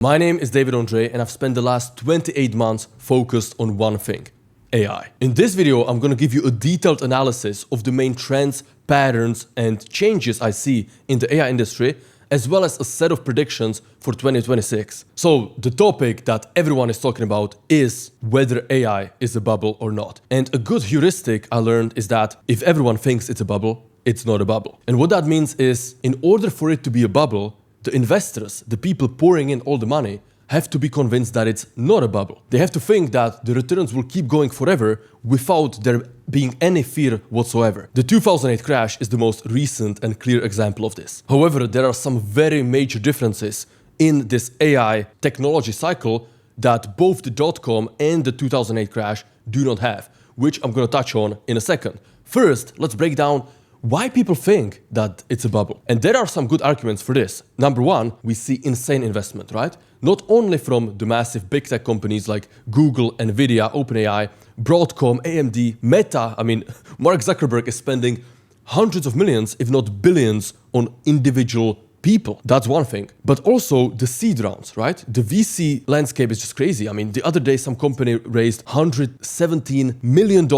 My name is Ondrej and I've spent the last 28 months focused on one thing, AI. In this video, I'm going to give you a detailed analysis of the main trends, patterns, and changes I see in the AI industry, as well as a set of predictions for 2026. So the topic that everyone is talking about is whether AI is a bubble or not. And a good heuristic I learned is that if everyone thinks it's a bubble, it's not a bubble. And what that means is, in order for it to be a bubble, the investors, the people pouring in all the money, have to be convinced that it's not a bubble. They have to think that the returns will keep going forever without there being any fear whatsoever. The 2008 crash is the most recent and clear example of this. However, there are some very major differences in this AI technology cycle that both the dot-com and the 2008 crash do not have, which I'm going to touch on in a second. First, let's break down why people think that it's a bubble. And there are some good arguments for this. Number one, we see insane investment, right? Not only from the massive big tech companies like Google, Nvidia, OpenAI, Broadcom, AMD, Meta. I mean, Mark Zuckerberg is spending hundreds of millions, if not billions, on individual people. That's one thing. But also the seed rounds, right? The VC landscape is just crazy. I mean, the other day, some company raised $117 million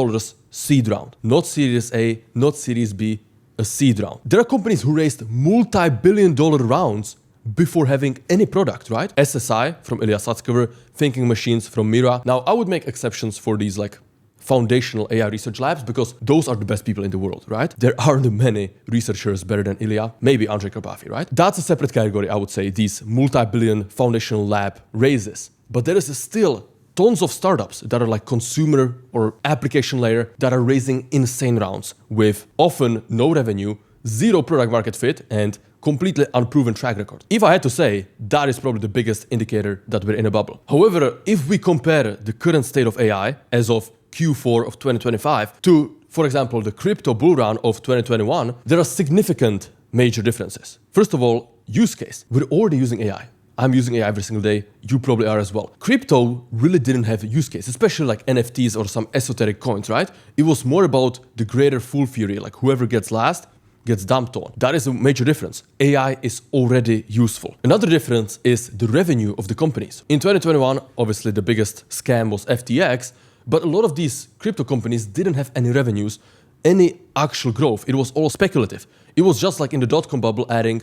seed round. Not Series A, not Series B, a seed round. There are companies who raised multi-billion-dollar rounds before having any product, right? SSI from Ilya Sutskever, Thinking Machines from Mira. Now, I would make exceptions for these like foundational AI research labs because those are the best people in the world, right? There aren't many researchers better than Ilya, maybe Ondrej, right? That's a separate category, I would say, these multi-billion foundational lab raises. But there is still tons of startups that are like consumer or application layer that are raising insane rounds with often no revenue, zero product market fit, and completely unproven track record. If I had to say, that is probably the biggest indicator that we're in a bubble. However, if we compare the current state of AI as of Q4 of 2025 to, for example, the crypto bull run of 2021, there are significant major differences. First of all, use case. We're already using AI. I'm using AI every single day. You probably are as well. Crypto really didn't have a use case, especially like NFTs or some esoteric coins, right? It was more about the greater fool theory, like whoever gets last gets dumped on. That is a major difference. AI is already useful. Another difference is the revenue of the companies. In 2021, obviously the biggest scam was FTX, but a lot of these crypto companies didn't have any revenues, any actual growth. It was all speculative. It was just like in the dot-com bubble, adding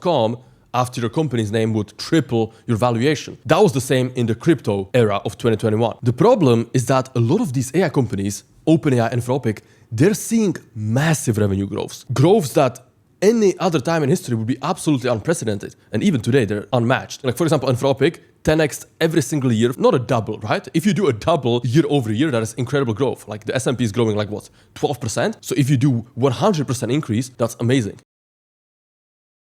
.com after your company's name would triple your valuation. That was the same in the crypto era of 2021. The problem is that a lot of these AI companies, OpenAI and Anthropic, they're seeing massive revenue growths. Growths that any other time in history would be absolutely unprecedented. And even today, they're unmatched. Like for example, Anthropic, 10x every single year, not a double, right? If you do a double year over year, that is incredible growth. Like the S&P is growing like what, 12%? So if you do 100% increase, that's amazing.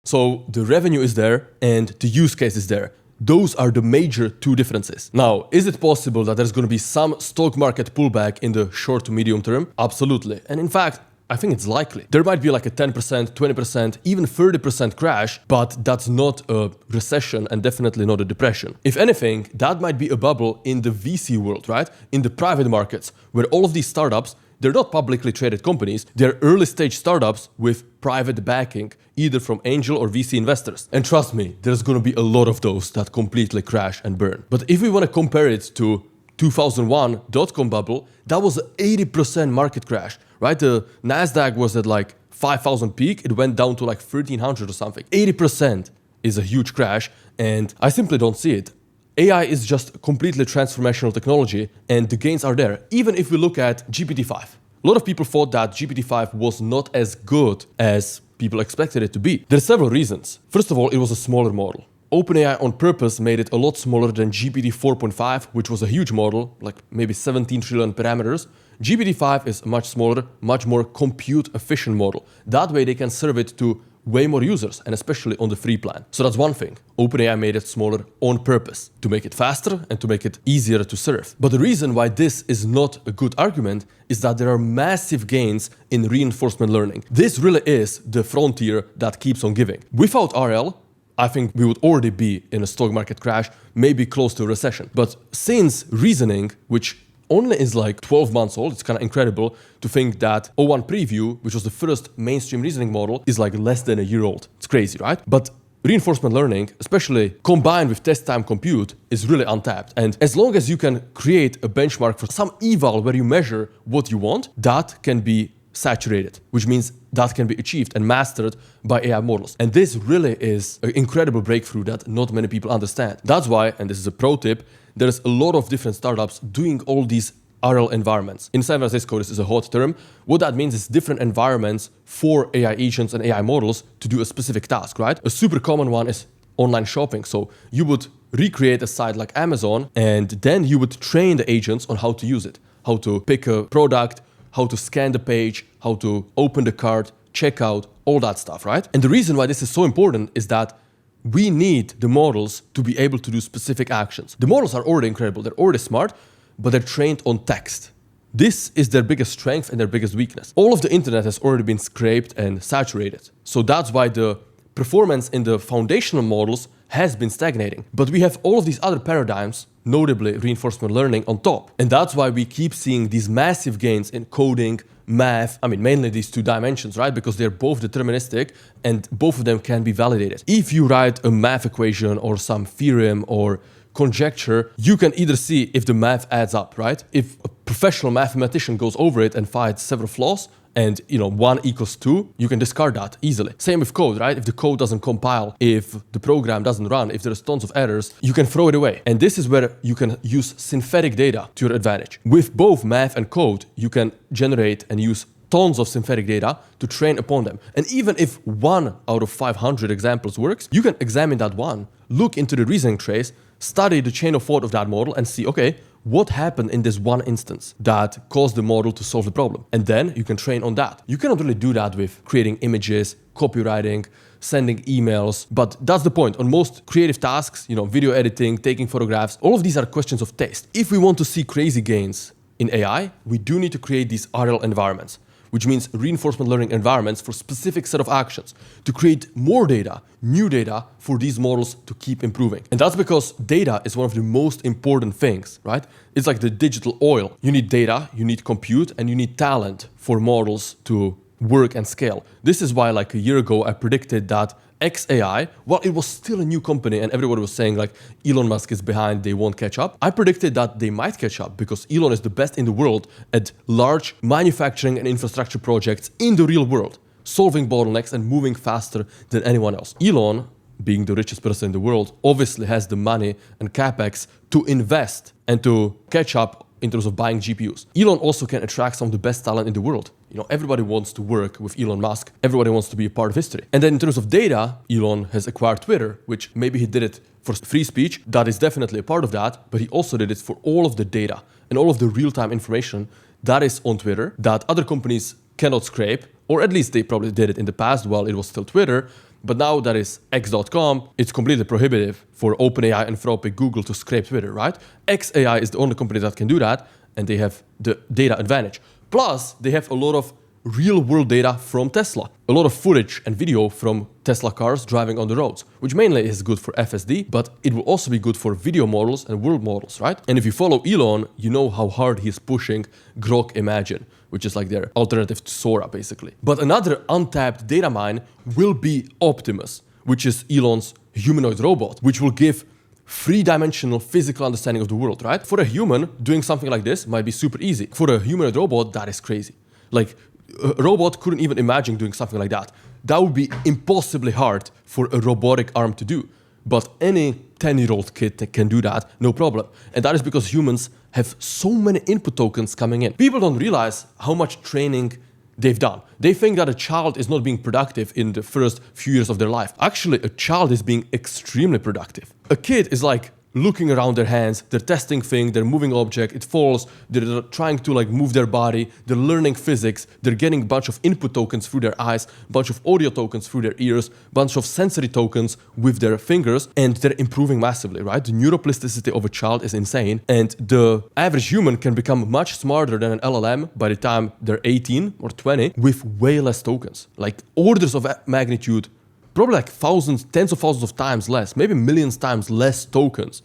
So the revenue is there and the use case is there. Those are the major two differences. Now, is it possible that there's going to be some stock market pullback in the short to medium term? Absolutely. And in fact, I think it's likely. There might be like a 10%, 20%, even 30% crash, but that's not a recession and definitely not a depression. If anything, that might be a bubble in the VC world, right? In the private markets, where all of these startups, they're not publicly traded companies, they're early stage startups with private backing, either from angel or VC investors. And trust me, there's gonna be a lot of those that completely crash and burn. But if we wanna compare it to 2001 dot-com bubble, that was an 80% market crash, right? The NASDAQ was at like 5,000 peak, it went down to like 1,300 or something. 80% is a huge crash, and I simply don't see it. AI is just completely transformational technology, and the gains are there. Even if we look at GPT-5. A lot of people thought that GPT-5 was not as good as people expected it to be. There are several reasons. First of all, it was a smaller model. OpenAI on purpose made it a lot smaller than GPT 4.5, which was a huge model, like maybe 17 trillion parameters. GPT-5 is a much smaller, much more compute efficient model. That way they can serve it to way more users, and especially on the free plan. So that's one thing. OpenAI made it smaller on purpose, to make it faster and to make it easier to serve. But the reason why this is not a good argument is that there are massive gains in reinforcement learning. This really is the frontier that keeps on giving. Without RL, I think we would already be in a stock market crash, maybe close to a recession. But since reasoning, which only is like 12 months old. It's kind of incredible to think that O1 Preview, which was the first mainstream reasoning model, is like less than a year old. It's crazy, right? But reinforcement learning, especially combined with test time compute, is really untapped. And as long as you can create a benchmark for some eval where you measure what you want, that can be saturated, which means that can be achieved and mastered by AI models. And this really is an incredible breakthrough that not many people understand. That's why, and this is a pro tip, there's a lot of different startups doing all these RL environments. In San Francisco, this is a hot term. What that means is different environments for AI agents and AI models to do a specific task, right? A super common one is online shopping. So you would recreate a site like Amazon, and then you would train the agents on how to use it, how to pick a product, how to scan the page, how to open the cart, check out, all that stuff, right? And the reason why this is so important is that we need the models to be able to do specific actions. The models are already incredible, they're already smart, but they're trained on text. This is their biggest strength and their biggest weakness. All of the internet has already been scraped and saturated. So that's why the performance in the foundational models has been stagnating. But we have all of these other paradigms, notably reinforcement learning, on top. And that's why we keep seeing these massive gains in coding, math, mainly these two dimensions, right? Because they're both deterministic and both of them can be validated. If you write a math equation or some theorem or conjecture, you can either see if the math adds up, right? If a professional mathematician goes over it and finds several flaws, and 1 equals 2, you can discard that easily. Same with code, right? If the code doesn't compile, if the program doesn't run, if there's tons of errors, you can throw it away. And this is where you can use synthetic data to your advantage. With both math and code, you can generate and use tons of synthetic data to train upon them. And even if 1 out of 500 examples works, you can examine that one, look into the reasoning trace, study the chain of thought of that model and see, okay, what happened in this one instance that caused the model to solve the problem? And then you can train on that. You cannot really do that with creating images, copywriting, sending emails, but that's the point. On most creative tasks, video editing, taking photographs, all of these are questions of taste. If we want to see crazy gains in AI, we do need to create these RL environments, which means reinforcement learning environments for specific set of actions to create more data, new data for these models to keep improving. And that's because data is one of the most important things, right? It's like the digital oil. You need data, you need compute, and you need talent for models to work and scale. This is why like a year ago, I predicted that XAI, while it was still a new company and everybody was saying like Elon Musk is behind, they won't catch up, I predicted that they might catch up because Elon is the best in the world at large manufacturing and infrastructure projects in the real world, solving bottlenecks and moving faster than anyone else. Elon, being the richest person in the world, obviously has the money and capex to invest and to catch up in terms of buying GPUs. Elon also can attract some of the best talent in the world. Everybody wants to work with Elon Musk. Everybody wants to be a part of history. And then in terms of data, Elon has acquired Twitter, which maybe he did it for free speech. That is definitely a part of that. But he also did it for all of the data and all of the real-time information that is on Twitter that other companies cannot scrape, or at least they probably did it in the past while it was still Twitter. But now that is X.com, it's completely prohibitive for OpenAI, Anthropic, Google to scrape Twitter, right? XAI is the only company that can do that, and they have the data advantage. Plus, they have a lot of real-world data from Tesla. A lot of footage and video from Tesla cars driving on the roads, which mainly is good for FSD, but it will also be good for video models and world models, right? And if you follow Elon, you know how hard he's pushing Grok Imagine, which is like their alternative to Sora, basically. But another untapped data mine will be Optimus, which is Elon's humanoid robot, which will give three-dimensional physical understanding of the world, right? For a human, doing something like this might be super easy. For a humanoid robot, that is crazy. Like, a robot couldn't even imagine doing something like that. That would be impossibly hard for a robotic arm to do. But any 10-year-old kid can do that, no problem. And that is because humans have so many input tokens coming in. People don't realize how much training they've done. They think that a child is not being productive in the first few years of their life. Actually, a child is being extremely productive. A kid is like looking around their hands, they're testing things, they're moving object, it falls, they're trying to like move their body, they're learning physics, they're getting a bunch of input tokens through their eyes, a bunch of audio tokens through their ears, a bunch of sensory tokens with their fingers, and they're improving massively, right? The neuroplasticity of a child is insane, and the average human can become much smarter than an LLM by the time they're 18 or 20 with way less tokens, like orders of magnitude, probably like thousands, tens of thousands of times less, maybe millions times less tokens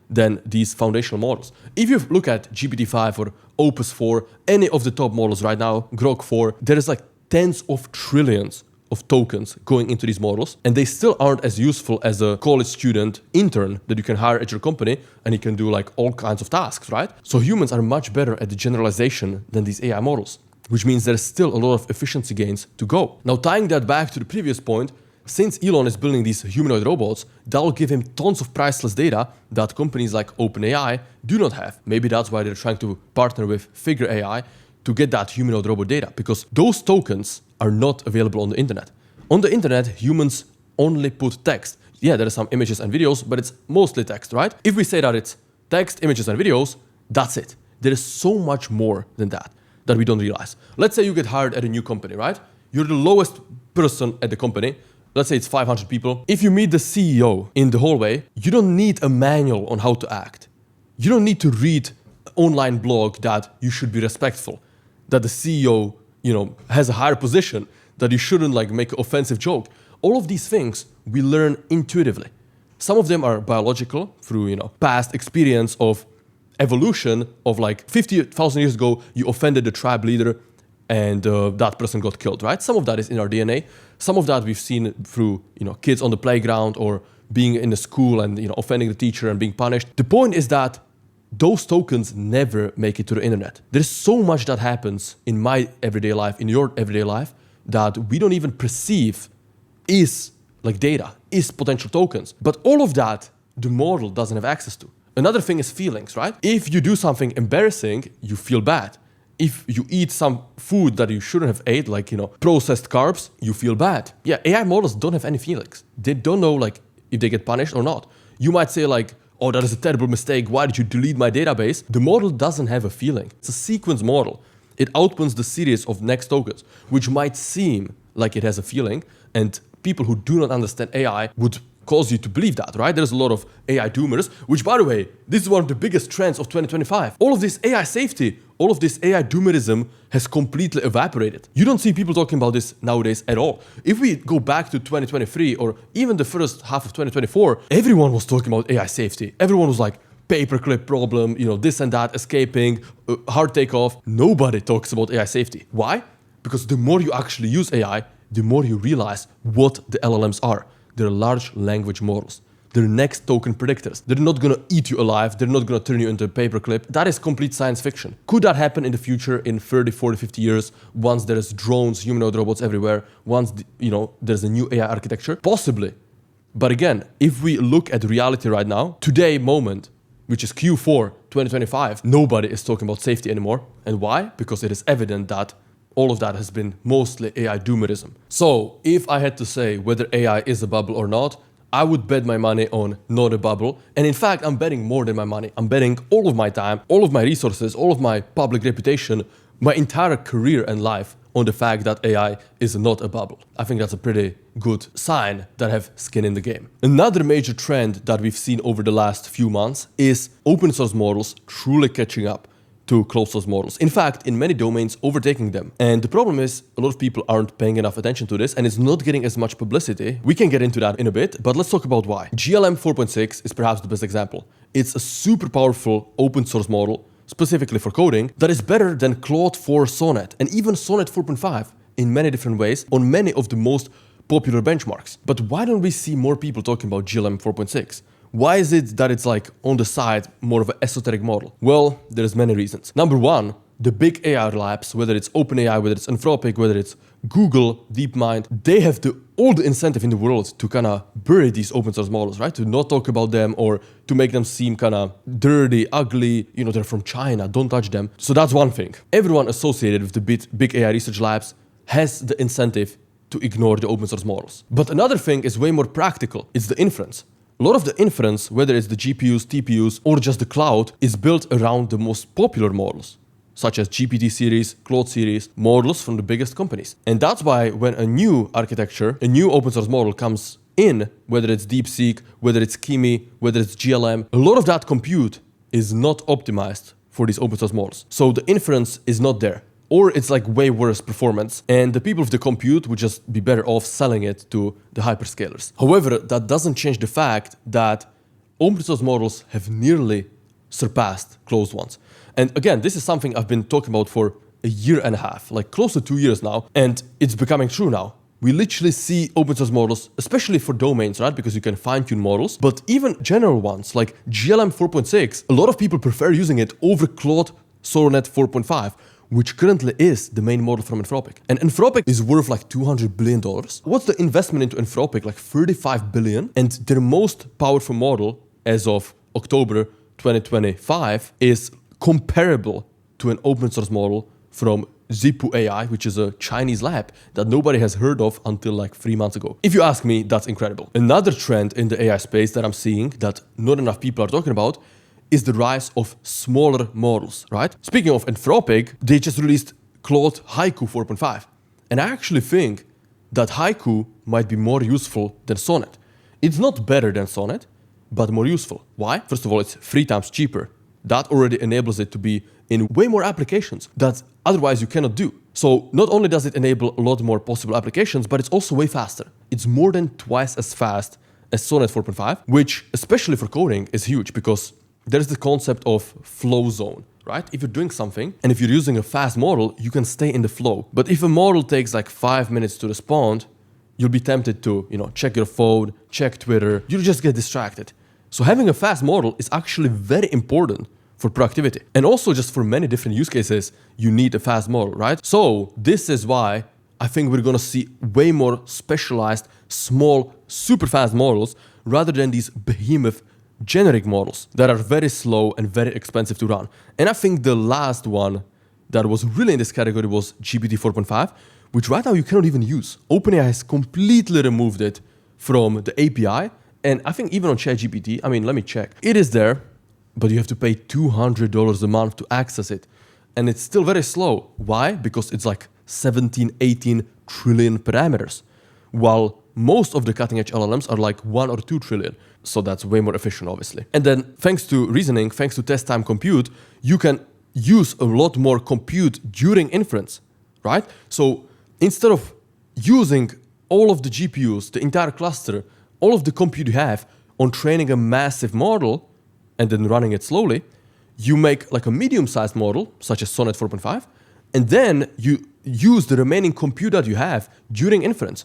than these foundational models. If you look at GPT-5 or Opus 4, any of the top models right now, Grok 4, there is like tens of trillions of tokens going into these models, and they still aren't as useful as a college student intern that you can hire at your company and he can do like all kinds of tasks, right? So humans are much better at the generalization than these AI models, which means there's still a lot of efficiency gains to go. Now, tying that back to the previous point, since Elon is building these humanoid robots, that'll give him tons of priceless data that companies like OpenAI do not have. Maybe that's why they're trying to partner with Figure AI to get that humanoid robot data, because those tokens are not available on the internet. On the internet, humans only put text. Yeah, there are some images and videos, but it's mostly text, right? If we say that it's text, images, and videos, that's it. There is so much more than that we don't realize. Let's say you get hired at a new company, right? You're the lowest person at the company. Let's say it's 500 people. If you meet the CEO in the hallway, you don't need a manual on how to act. You don't need to read an online blog that you should be respectful, that the CEO, has a higher position, that you shouldn't like make an offensive joke. All of these things we learn intuitively. Some of them are biological through, past experience of evolution of like 50,000 years ago, you offended the tribe leader and that person got killed, right? Some of that is in our DNA. Some of that we've seen through, kids on the playground or being in a school and, offending the teacher and being punished. The point is that those tokens never make it to the internet. There's so much that happens in my everyday life, in your everyday life, that we don't even perceive is like data, is potential tokens. But all of that, the model doesn't have access to. Another thing is feelings, right? If you do something embarrassing, you feel bad. If you eat some food that you shouldn't have ate, like, processed carbs, you feel bad. Yeah, AI models don't have any feelings. They don't know, like, if they get punished or not. You might say, like, oh, that is a terrible mistake. Why did you delete my database? The model doesn't have a feeling. It's a sequence model. It outputs the series of next tokens, which might seem like it has a feeling, and people who do not understand AI would cause you to believe that, right? There's a lot of AI doomers, which, by the way, this is one of the biggest trends of 2025. All of this AI safety, all of this AI doomerism has completely evaporated. You don't see people talking about this nowadays at all. If we go back to 2023 or even the first half of 2024, everyone was talking about AI safety. Everyone was like, paperclip problem, this and that, escaping, hard takeoff. Nobody talks about AI safety. Why? Because the more you actually use AI, the more you realize what the LLMs are. They're large language models. They're next token predictors. They're not gonna eat you alive. They're not gonna turn you into a paperclip. That is complete science fiction. Could that happen in the future in 30, 40, 50 years once there's drones, humanoid robots everywhere, once, there's a new AI architecture? Possibly. But again, if we look at reality right now, today moment, which is Q4 2025, nobody is talking about safety anymore. And why? Because it is evident that all of that has been mostly AI doomerism. So if I had to say whether AI is a bubble or not, I would bet my money on not a bubble. And in fact, I'm betting more than my money. I'm betting all of my time, all of my resources, all of my public reputation, my entire career and life on the fact that AI is not a bubble. I think that's a pretty good sign that I have skin in the game. Another major trend that we've seen over the last few months is open source models truly catching up to closed source models. In fact, in many domains, overtaking them. And the problem is a lot of people aren't paying enough attention to this and it's not getting as much publicity. We can get into that in a bit, but let's talk about why. GLM 4.6 is perhaps the best example. It's a super powerful open source model, specifically for coding, that is better than Claude 4 Sonnet and even Sonnet 4.5 in many different ways on many of the most popular benchmarks. But why don't we see more people talking about GLM 4.6? Why is it that it's like on the side more of an esoteric model? Well, there's many reasons. Number one, the big AI labs, whether it's OpenAI, whether it's Anthropic, whether it's Google, DeepMind, they have all the incentive in the world to kind of bury these open source models, right? To not talk about them or to make them seem kind of dirty, ugly, they're from China, don't touch them. So that's one thing. Everyone associated with the big AI research labs has the incentive to ignore the open source models. But another thing is way more practical. It's the inference. A lot of the inference, whether it's the GPUs, TPUs, or just the cloud, is built around the most popular models, such as GPT series, Claude series, models from the biggest companies. And that's why when a new architecture, a new open source model comes in, whether it's DeepSeek, whether it's Kimi, whether it's GLM, a lot of that compute is not optimized for these open source models. So the inference is not there. Or it's like way worse performance, and the people with the compute would just be better off selling it to the hyperscalers. However, that doesn't change the fact that open source models have nearly surpassed closed ones. And again, this is something I've been talking about for a year and a half, like close to 2 years now, and it's becoming true now. We literally see open source models, especially for domains, right? Because you can fine-tune models. But even general ones like GLM 4.6, a lot of people prefer using it over Claude Solr.net 4.5, which currently is the main model from Anthropic. And Anthropic is worth like $200 billion. What's the investment into Anthropic? Like $35 billion. And their most powerful model as of October 2025 is comparable to an open source model from Zipu AI, which is a Chinese lab that nobody has heard of until like 3 months ago. If you ask me, that's incredible. Another trend in the AI space that I'm seeing that not enough people are talking about is the rise of smaller models, right? Speaking of Anthropic, they just released Claude Haiku 4.5. And I actually think that Haiku might be more useful than Sonnet. It's not better than Sonnet, but more useful. Why? First of all, it's 3 times cheaper. That already enables it to be in way more applications that otherwise you cannot do. So not only does it enable a lot more possible applications, but it's also way faster. It's more than twice as fast as Sonnet 4.5, which, especially for coding, is huge because there's the concept of flow zone, right? If you're doing something and if you're using a fast model, you can stay in the flow. But if a model takes like 5 minutes to respond, you'll be tempted to, check your phone, check Twitter. You'll just get distracted. So having a fast model is actually very important for productivity. And also just for many different use cases, you need a fast model, right? So this is why I think we're gonna see way more specialized, small, super fast models rather than these behemoth generic models that are very slow and very expensive to run. And I think the last one that was really in this category was GPT 4.5, which right now you cannot even use. OpenAI has completely removed it from the API. And I think even on ChatGPT, let me check. It is there, but you have to pay $200 a month to access it. And it's still very slow. Why? Because it's like 17, 18 trillion parameters, while most of the cutting edge LLMs are like 1 or 2 trillion. So that's way more efficient, obviously. And then thanks to reasoning, thanks to test time compute, you can use a lot more compute during inference, right? So instead of using all of the GPUs, the entire cluster, all of the compute you have on training a massive model and then running it slowly, you make like a medium-sized model, such as Sonnet 4.5, and then you use the remaining compute that you have during inference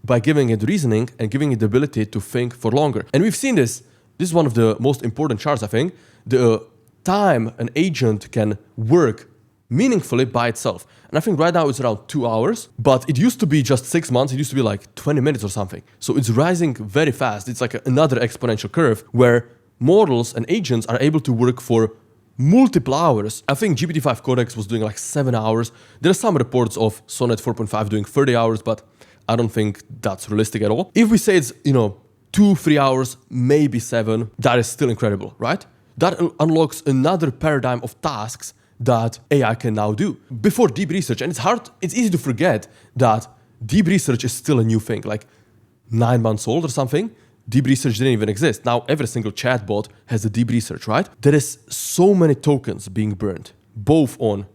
by giving it reasoning and giving it the ability to think for longer. And we've seen this. This is one of the most important charts, I think. The time an agent can work meaningfully by itself. And I think right now it's around 2 hours, but it used to be just 6 months. It used to be like 20 minutes or something. So it's rising very fast. It's like another exponential curve where models and agents are able to work for multiple hours. I think GPT-5 Codex was doing like 7 hours. There are some reports of Sonnet 4.5 doing 30 hours, but I don't think that's realistic at all. If we say it's, 2-3 hours, maybe 7, that is still incredible, right? That unlocks another paradigm of tasks that AI can now do. Before deep research, and it's easy to forget that deep research is still a new thing, like 9 months old or something. Deep research didn't even exist. Now every single chatbot has a deep research, right? There is so many tokens being burned, both on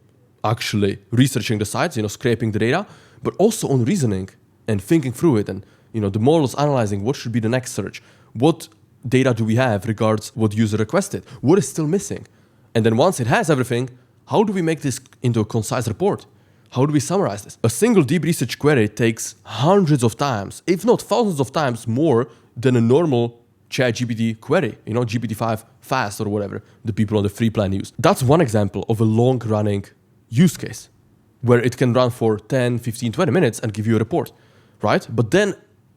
actually researching the sites, scraping the data, but also on reasoning and thinking through it. And, the model is analyzing what should be the next search. What data do we have regards what user requested? What is still missing? And then once it has everything, how do we make this into a concise report? How do we summarize this? A single deep research query takes hundreds of times, if not thousands of times more than a normal ChatGPT query, GPT-5 fast or whatever the people on the free plan use. That's one example of a long-running use case where it can run for 10, 15, 20 minutes and give you a report, right? But then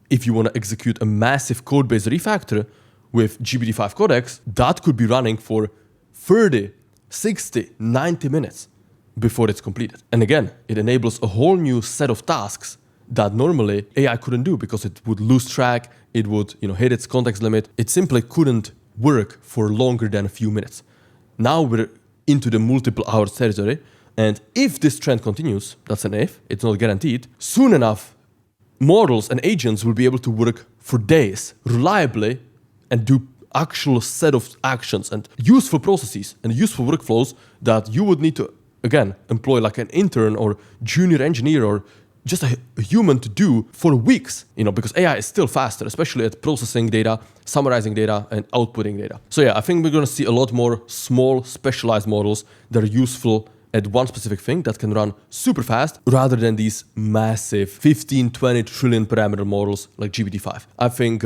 if you want to execute a massive code-based refactor with GPT-5 Codex, that could be running for 30, 60, 90 minutes before it's completed. And again, it enables a whole new set of tasks that normally AI couldn't do because it would lose track, it would hit its context limit. It simply couldn't work for longer than a few minutes. Now we're into the multiple hours territory, and if this trend continues, that's an if, it's not guaranteed, soon enough, models and agents will be able to work for days reliably and do actual set of actions and useful processes and useful workflows that you would need to, again, employ like an intern or junior engineer or just a human to do for weeks, because AI is still faster, especially at processing data, summarizing data, and outputting data. So yeah, I think we're going to see a lot more small, specialized models that are useful at one specific thing that can run super fast rather than these massive 15, 20 trillion parameter models like GPT-5. I think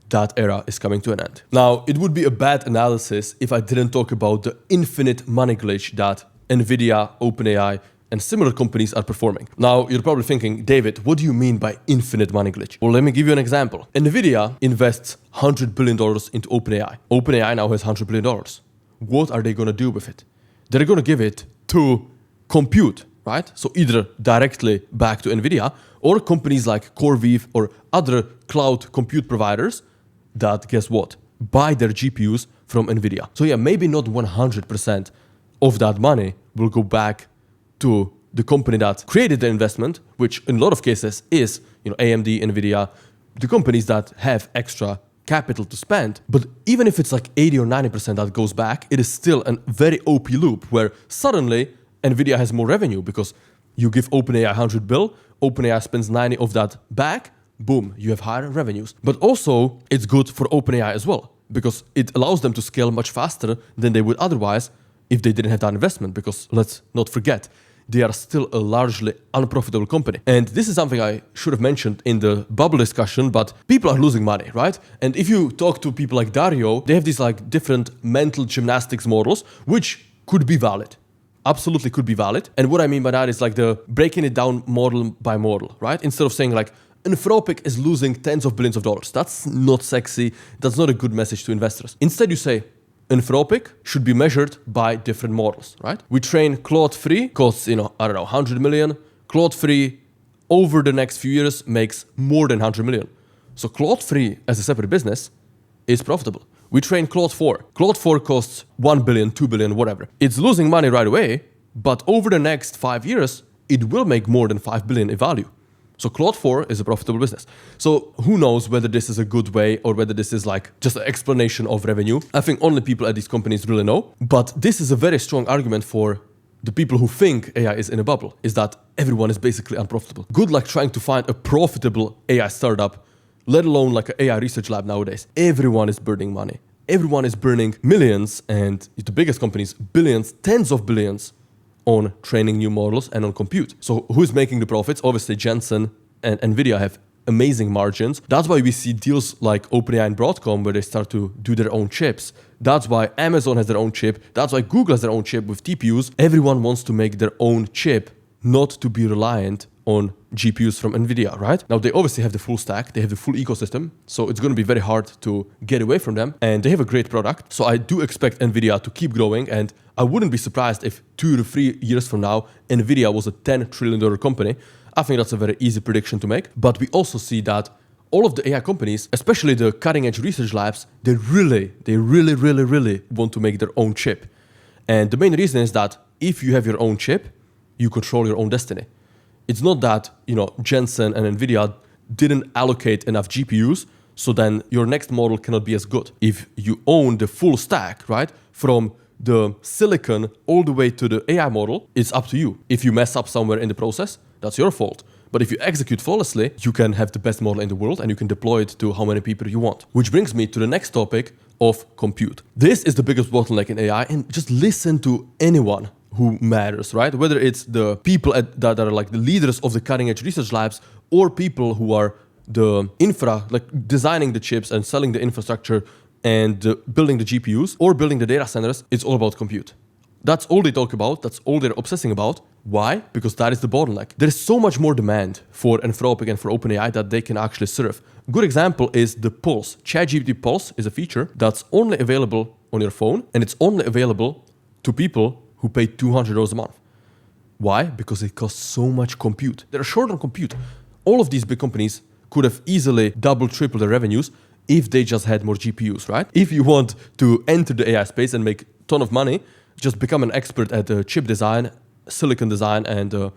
that era is coming to an end. Now, it would be a bad analysis if I didn't talk about the infinite money glitch that NVIDIA, OpenAI, and similar companies are performing. Now, you're probably thinking, David, what do you mean by infinite money glitch? Well, let me give you an example. NVIDIA invests $100 billion into OpenAI. OpenAI now has $100 billion. What are they going to do with it? They're going to give it to compute, right? So either directly back to NVIDIA or companies like CoreWeave or other cloud compute providers that, guess what, buy their GPUs from NVIDIA. So yeah, maybe not 100% of that money will go back to the company that created the investment, which in a lot of cases is, AMD, NVIDIA, the companies that have extra capital to spend. But even if it's like 80 or 90% that goes back, it is still a very OP loop where suddenly NVIDIA has more revenue because you give OpenAI 100 bill, OpenAI spends 90 of that back, boom, you have higher revenues. But also it's good for OpenAI as well because it allows them to scale much faster than they would otherwise if they didn't have that investment, because let's not forget, they are still a largely unprofitable company. And this is something I should have mentioned in the bubble discussion, but people are losing money, right? And if you talk to people like Dario, they have these like different mental gymnastics models, which could be valid. Absolutely could be valid. And what I mean by that is like the breaking it down model by model, right? Instead of saying like, Anthropic is losing tens of billions of dollars. That's not sexy. That's not a good message to investors. Instead, you say, Anthropic should be measured by different models, right? We train Claude 3, costs, 100 million. Claude 3 over the next few years makes more than 100 million. So Claude 3 as a separate business is profitable. We train Claude 4. Claude 4 costs 1 billion, 2 billion, whatever. It's losing money right away, but over the next 5 years, it will make more than 5 billion in value. So Claude 4 is a profitable business. So who knows whether this is a good way or whether this is like just an explanation of revenue. I think only people at these companies really know. But this is a very strong argument for the people who think AI is in a bubble, is that everyone is basically unprofitable. Good luck trying to find a profitable AI startup, let alone like an AI research lab nowadays. Everyone is burning money. Everyone is burning millions, and the biggest companies, billions, tens of billions on training new models and on compute. So who's making the profits? Obviously Jensen and NVIDIA have amazing margins. That's why we see deals like OpenAI and Broadcom where they start to do their own chips. That's why Amazon has their own chip. That's why Google has their own chip with TPUs. Everyone wants to make their own chip, not to be reliant on GPUs from NVIDIA, right? Now, they obviously have the full stack. They have the full ecosystem. So it's going to be very hard to get away from them. And they have a great product. So I do expect NVIDIA to keep growing. And I wouldn't be surprised if 2 to 3 years from now, NVIDIA was a $10 trillion company. I think that's a very easy prediction to make. But we also see that all of the AI companies, especially the cutting edge research labs, they really want to make their own chip. And the main reason is that if you have your own chip, you control your own destiny. It's not that, Jensen and NVIDIA didn't allocate enough GPUs, so then your next model cannot be as good. If you own the full stack, right, from the silicon all the way to the AI model, it's up to you. If you mess up somewhere in the process, that's your fault. But if you execute flawlessly, you can have the best model in the world and you can deploy it to how many people you want. Which brings me to the next topic of compute. This is the biggest bottleneck in AI, and just listen to anyone who matters, right? Whether it's the people that are like the leaders of the cutting edge research labs or people who are the infra, like designing the chips and selling the infrastructure and building the GPUs or building the data centers, it's all about compute. That's all they talk about. That's all they're obsessing about. Why? Because that is the bottleneck. There is so much more demand for Anthropic and for OpenAI that they can actually serve. A good example is the Pulse. ChatGPT Pulse is a feature that's only available on your phone, and it's only available to people who pay $200 a month. Why? Because it costs so much compute. They're short on compute. All of these big companies could have easily double, triple their revenues if they just had more GPUs, right? If you want to enter the AI space and make a ton of money, just become an expert at chip design, silicon design, and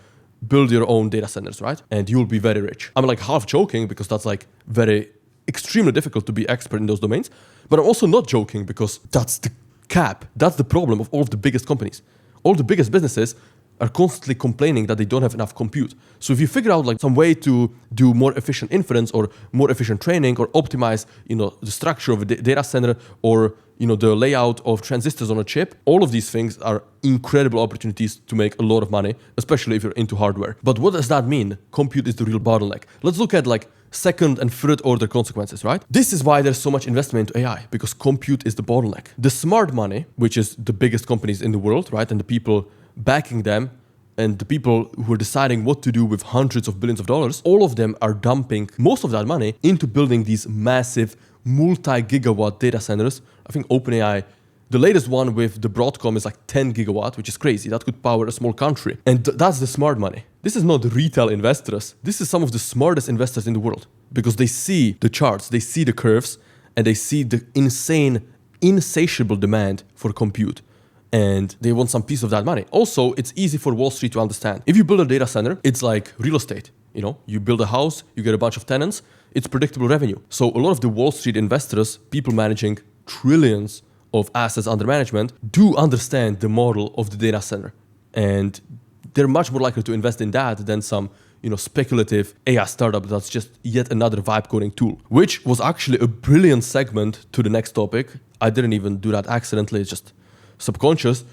build your own data centers, right? And you'll be very rich. I'm like half joking because that's like very extremely difficult to be expert in those domains. But I'm also not joking because that's the cap. That's the problem of all of the biggest companies. All the biggest businesses are constantly complaining that they don't have enough compute. So if you figure out like some way to do more efficient inference or more efficient training or optimize, the structure of a data center or the layout of transistors on a chip. All of these things are incredible opportunities to make a lot of money, especially if you're into hardware. But what does that mean? Compute is the real bottleneck. Let's look at like second and third order consequences, right? This is why there's so much investment into AI, because compute is the bottleneck. The smart money, which is the biggest companies in the world, right? And the people backing them, and the people who are deciding what to do with hundreds of billions of dollars, all of them are dumping most of that money into building these massive multi-gigawatt data centers. I think OpenAI, the latest one with the Broadcom is like 10 gigawatt, which is crazy. That could power a small country. And that's the smart money. This is not retail investors. This is some of the smartest investors in the world, because they see the charts, they see the curves, and they see the insatiable demand for compute. And they want some piece of that money. Also, it's easy for Wall Street to understand. If you build a data center, it's like real estate. You build a house, you get a bunch of tenants, it's predictable revenue. So a lot of the Wall Street investors, people managing trillions of assets under management, do understand the model of the data center. And they're much more likely to invest in that than some speculative AI startup that's just yet another vibe coding tool, which was actually a brilliant segment to the next topic. I didn't even do that accidentally, it's just subconscious.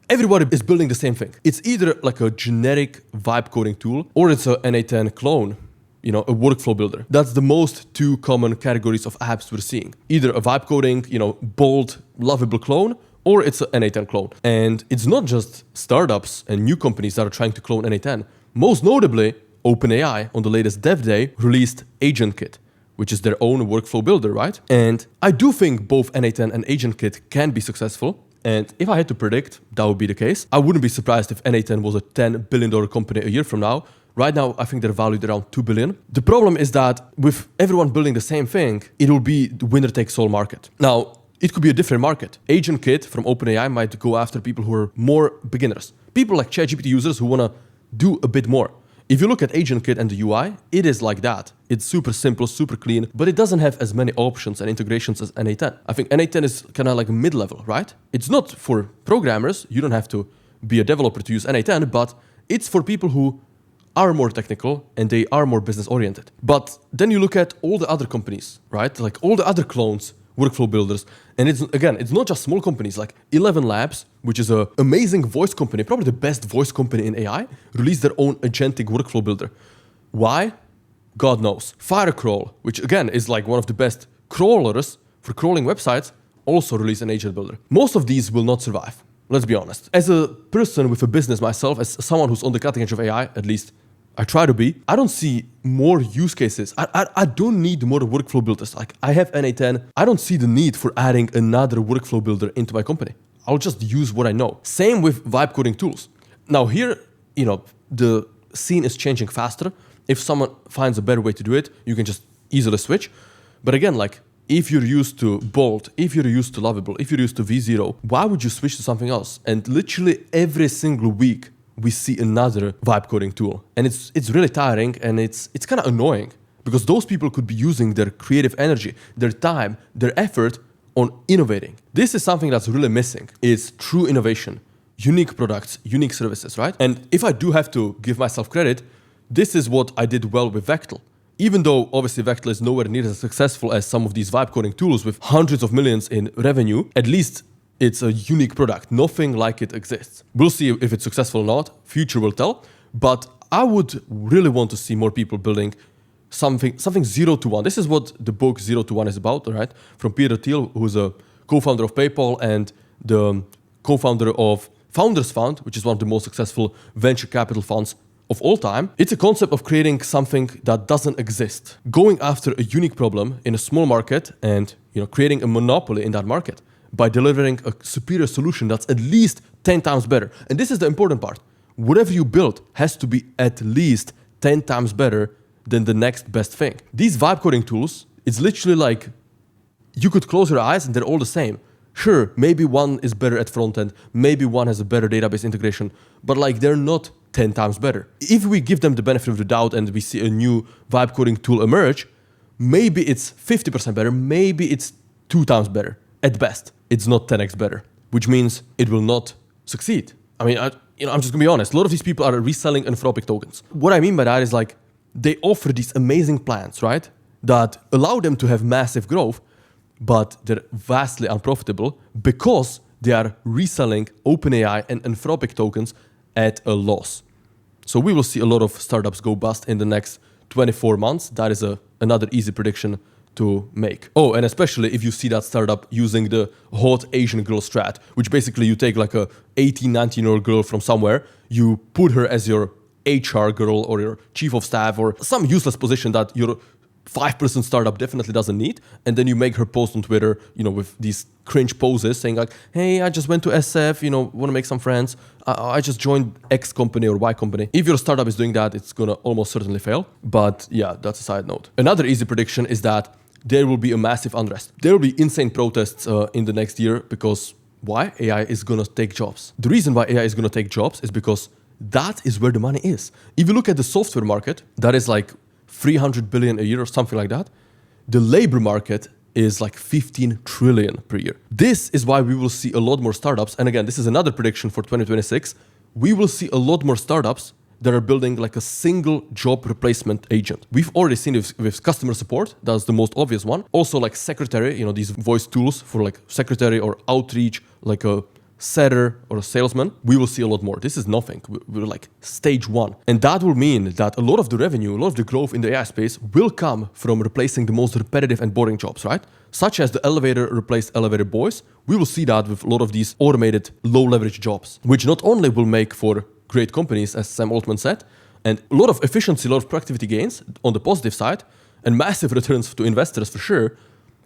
Everybody is building the same thing. It's either like a generic vibe coding tool, or it's a n8n clone, a workflow builder. That's the most two common categories of apps we're seeing. Either a vibe coding, bold, lovable clone, or it's an n8n clone. And it's not just startups and new companies that are trying to clone n8n. Most notably, OpenAI on the latest dev day released AgentKit, which is their own workflow builder, right? And I do think both n8n and AgentKit can be successful. And if I had to predict, that would be the case. I wouldn't be surprised if n8n was a $10 billion company a year from now. Right now, I think they're valued around $2 billion. The problem is that with everyone building the same thing, it will be the winner-takes-all market. Now, it could be a different market. AgentKit from OpenAI might go after people who are more beginners. People like ChatGPT users who want to do a bit more. If you look at AgentKit and the UI, it is like that. It's super simple, super clean, but it doesn't have as many options and integrations as n8n. I think n8n is kind of like mid-level, right? It's not for programmers. You don't have to be a developer to use n8n, but it's for people who are more technical and they are more business-oriented. But then you look at all the other companies, right? Like all the other clones, workflow builders. And it's not just small companies, like 11 Labs, which is an amazing voice company, probably the best voice company in AI, released their own agentic workflow builder. Why? God knows. Firecrawl, which again is like one of the best crawlers for crawling websites, also released an agent builder. Most of these will not survive. Let's be honest. As a person with a business myself, as someone who's on the cutting edge of AI, at least I try to be, I don't see more use cases. I don't need more workflow builders. Like I have n8n. I don't see the need for adding another workflow builder into my company. I'll just use what I know. Same with vibe coding tools. Now here, the scene is changing faster. If someone finds a better way to do it, you can just easily switch. But again, like if you're used to Bolt, if you're used to Lovable, if you're used to V0, why would you switch to something else? And literally every single week, we see another vibe coding tool. And it's really tiring and it's kind of annoying because those people could be using their creative energy, their time, their effort on innovating. This is something that's really missing. It's true innovation, unique products, unique services, right? And if I do have to give myself credit, this is what I did well with Vectel. Even though obviously Vectel is nowhere near as successful as some of these vibe coding tools with hundreds of millions in revenue, at least it's a unique product. Nothing like it exists. We'll see if it's successful or not. Future will tell. But I would really want to see more people building something 0 to 1. This is what the book 0 to 1 is about, right? From Peter Thiel, who's a co-founder of PayPal and the co-founder of Founders Fund, which is one of the most successful venture capital funds of all time. It's a concept of creating something that doesn't exist. Going after a unique problem in a small market and creating a monopoly in that market by delivering a superior solution that's at least 10 times better. And this is the important part. Whatever you build has to be at least 10 times better than the next best thing. These vibe coding tools, it's literally like you could close your eyes and they're all the same. Sure, maybe one is better at front end, maybe one has a better database integration, but like they're not 10 times better. If we give them the benefit of the doubt and we see a new vibe coding tool emerge, maybe it's 50% better, maybe it's 2 times better. At best, it's not 10x better, which means it will not succeed. I mean, I'm just gonna be honest. A lot of these people are reselling Anthropic tokens. What I mean by that is like they offer these amazing plans, right? That allow them to have massive growth, but they're vastly unprofitable because they are reselling OpenAI and Anthropic tokens at a loss. So we will see a lot of startups go bust in the next 24 months. That is another easy prediction to make. Oh, and especially if you see that startup using the hot Asian girl strat, which basically you take like a 18, 19-year-old girl from somewhere, you put her as your HR girl or your chief of staff or some useless position that your 5% startup definitely doesn't need, and then you make her post on Twitter, with these cringe poses saying like, hey, I just went to SF, want to make some friends. I just joined X company or Y company. If your startup is doing that, it's gonna almost certainly fail. But yeah, that's a side note. Another easy prediction is that there will be a massive unrest. There will be insane protests in the next year because why? AI is gonna take jobs. The reason why AI is gonna take jobs is because that is where the money is. If you look at the software market, that is like 300 billion a year or something like that. The labor market is like 15 trillion per year. This is why we will see a lot more startups. And again, this is another prediction for 2026. We will see a lot more startups that are building like a single job replacement agent. We've already seen it with customer support. That's the most obvious one. Also like secretary, these voice tools for like secretary or outreach, like a setter or a salesman. We will see a lot more. This is nothing. We're like stage one. And that will mean that a lot of the revenue, a lot of the growth in the AI space will come from replacing the most repetitive and boring jobs, right? Such as the elevator replaced elevator boys. We will see that with a lot of these automated low leverage jobs, which not only will make for great companies, as Sam Altman said, and a lot of efficiency, a lot of productivity gains on the positive side, and massive returns to investors for sure.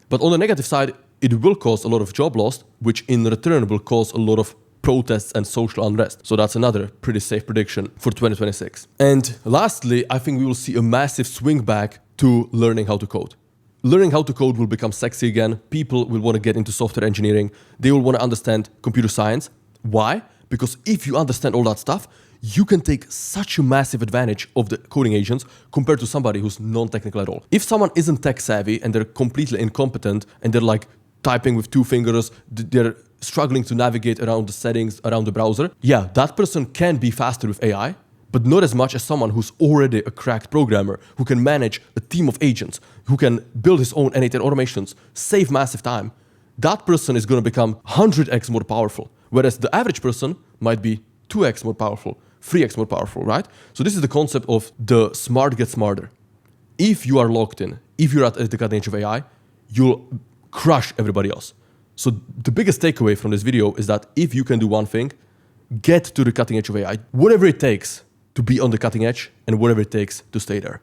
But on the negative side, it will cause a lot of job loss, which in return will cause a lot of protests and social unrest. So that's another pretty safe prediction for 2026. And lastly, I think we will see a massive swing back to learning how to code. Learning how to code will become sexy again. People will want to get into software engineering. They will want to understand computer science. Why? Because if you understand all that stuff, you can take such a massive advantage of the coding agents compared to somebody who's non-technical at all. If someone isn't tech savvy and they're completely incompetent and they're like typing with two fingers, they're struggling to navigate around the settings, around the browser, yeah, that person can be faster with AI, but not as much as someone who's already a cracked programmer, who can manage a team of agents, who can build his own N8N automations, save massive time. That person is going to become 100x more powerful, whereas the average person might be 2x more powerful, 3x more powerful, right? So this is the concept of the smart get smarter. If you are locked in, if you're at the cutting edge of AI, you'll crush everybody else. So the biggest takeaway from this video is that if you can do one thing, get to the cutting edge of AI, whatever it takes to be on the cutting edge and whatever it takes to stay there.